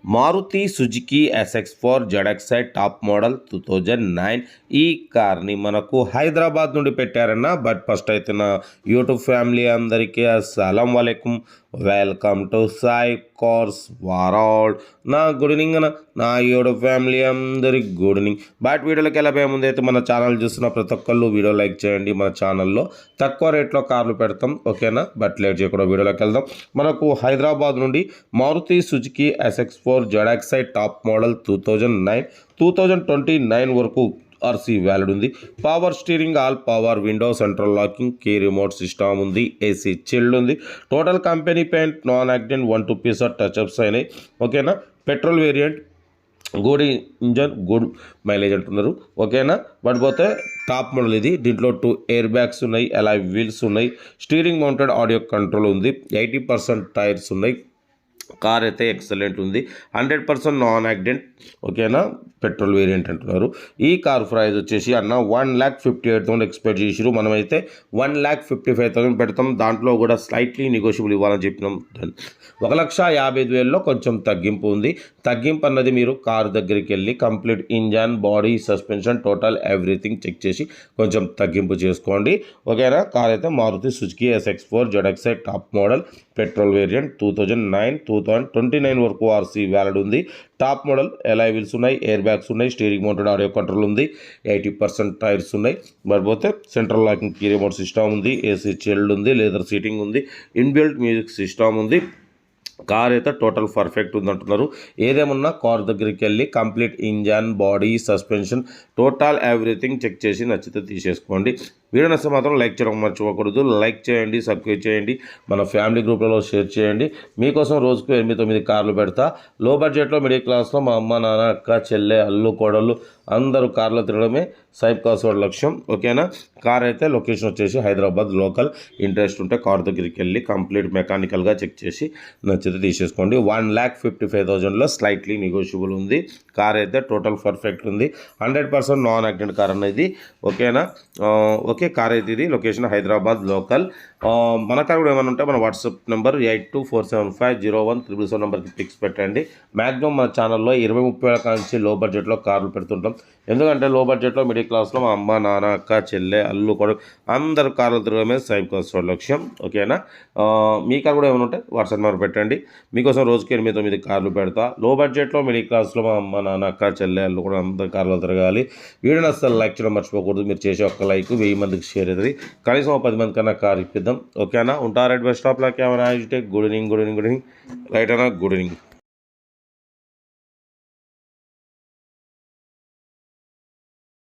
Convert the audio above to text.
Maruti Suzuki SX4 ZXi top model 2009 ఈ కార్ని మనకు హైదరాబాద్ నుండి పెట్టారన్న. బట్ ఫస్ట్ అయితే నా యూట్యూబ్ ఫ్యామిలీ అందరికీ అస్సలం వాలేకుమ్, welcome to Sai cars world. నా గుడ్ ఈవినింగ్ అన్న, నా యూట్యూబ్ ఫ్యామిలీ అందరికి గుడ్ ఈవినింగ్. బట్ వీడియోలోకి వెళ్ళబోయే ముందు అయితే మన ఛానల్ చూస్తున్న ప్రతి ఒక్కళ్ళు వీడియో లైక్ చేయండి. మన ఛానల్లో తక్కువ రేట్లో కార్లు పెడతాం, ఓకేనా? బట్ లేట్ చేయకుండా వీడియోలోకి వెళ్దాం. మనకు హైదరాబాద్ నుండి Maruti Suzuki SX4 ZXi top model 2029 వరకు ఆర్సీ వ్యాలిడ్ ఉంది. Power steering, all power window, central locking, key remote system ఉంది, ఏసీ చిల్డ్ ఉంది. Total company paint, non accident 1-2 piece touchups అయినాయి, ఓకేనా? Petrol variant, good engine, good mileage అంటున్నారు, ఓకేనా? But పోతే top model ఇది. దీంట్లో 2 ఎయిర్ బ్యాగ్స్ ఉన్నాయి, అలాయ్ వీల్స్ ఉన్నాయి, స్టీరింగ్ మౌంటెడ్ ఆడియో కంట్రోల్ ఉంది, 80% టైర్స్ ఉన్నాయి. కార్ అయితే ఎక్సలెంట్ ఉంది, 100% నాన్ యాక్సిడెంట్, ఓకేనా? పెట్రోల్ వేరియంట్ అంటున్నారు. ఈ కార్ ప్రైస్ వచ్చేసి అన్న 1,58,000 ఎక్స్పెక్ట్ చేసిరు. మనమైతే 1,55,000 పెడతాం. దాంట్లో కూడా స్లైట్లీ నెగోషియబుల్ ఇవ్వాలని చెప్పినాం. 1,55,000లో కొంచెం తగ్గింపు ఉంది. తగ్గింపు అన్నది మీరు కార్ దగ్గరికి వెళ్ళి complete engine, body, suspension, total everything check చేసి కొంచెం తగ్గింపు చేసుకోండి, ఓకేనా? కార్ అయితే Maruti Suzuki SX4 ZXi top model, petrol variant, 2029 వరకు ఆర్సీ వ్యాలిడ్ ఉంది. టాప్ మోడల్, ఎలాయ్ వీల్స్ ఉన్నాయి, ఎయిర్ బ్యాగ్స్ ఉన్నాయి, స్టీరింగ్ మౌంటెడ్ ఆడియో కంట్రోల్ ఉంది, 80% టైర్స్ ఉన్నాయి. మరిపోతే central locking, key remote system ఉంది, ఏసీ చిల్డ్ ఉంది, లేదర్ సీటింగ్ ఉంది, ఇన్బిల్ట్ మ్యూజిక్ సిస్టమ్ ఉంది. కార్ అయితే టోటల్ పర్ఫెక్ట్ ఉంది అంటున్నారు. ఏదేమన్నా కార్ దగ్గరికి వెళ్ళి complete engine, body, suspension, total everything check చేసి నచ్చితే తీసేసుకోండి. వీడియో నచ్చితే మాత్రం లైక్ చేయడం మర్చిపోకూడదు. లైక్ చేయండి, సబ్స్క్రైబ్ చేయండి, మన ఫ్యామిలీ గ్రూప్లలో షేర్ చేయండి. మీకోసం రోజుకు 8-9 కార్లు పెడతా. లో బడ్జెట్లో మిడిల్ క్లాస్లో మా అమ్మ, నాన్న, అక్క, చెల్లె, అల్లు, కోడళ్ళు అందరూ కార్లో తిరగడమే సైబ్ కాస్ వాడి లక్ష్యం, ఓకేనా? కార్ అయితే లొకేషన్ వచ్చేసి హైదరాబాద్ లోకల్. ఇంట్రెస్ట్ ఉంటే కార్ దగ్గరికి వెళ్ళి కంప్లీట్ మెకానికల్గా చెక్ చేసి నచ్చితే తీసేసుకోండి. 1,55,000లో స్లైట్లీ నెగోషియబుల్ ఉంది. కార్ అయితే టోటల్ పర్ఫెక్ట్ ఉంది, 100% నాన్ యాక్సిడెంట్ కార్ అనేది, ఓకేనా? ఓకే, కార్ అయితే ఇది. Location Hyderabad local. మన కార్ కూడా ఏమైనా ఉంటే మన వాట్సాప్ నెంబర్ 8247501777 నెంబర్కి పిక్స్ పెట్టండి. మ్యాక్సిమం మన ఛానల్లో 20-30 వేల కాంచి లో బడ్జెట్లో కార్లు పెడుతుంటాం. ఎందుకంటే లో బడ్జెట్లో మిడిల్ క్లాస్లో మా అమ్మ, నాన్న, అక్క, చెల్లె, అల్లు, కొడుకు అందరు కార్లు తిరగడమే సైబ్ కాస్ లక్ష్యం, ఓకేనా? మీ కార్ కూడా ఏమైనా ఉంటే వాట్సాప్ నెంబర్ పెట్టండి. మీకోసం రోజుకి 8-9 కార్లు పెడతా. లో బడ్జెట్లో మిడిల్ క్లాస్లో మా అమ్మ, నాన్న, అక్క, చెల్లె, అల్లు కూడా అందరు కార్లు తిరగాలి. వీడియోని అసలు లైక్ చేయడం మర్చిపోకూడదు. మీరు చేసే ఒక్క లైక్ 1000 మందికి షేర్ అవుతుంది. కనీసం 10 మంది కన్నా కార్ ఇప్పిద్దాం, ఓకేనా? ఉంటారా? బస్ స్టాప్లో camera good evening, good evening, good evening, right అన్న, గుడ్ ఈవినింగ్.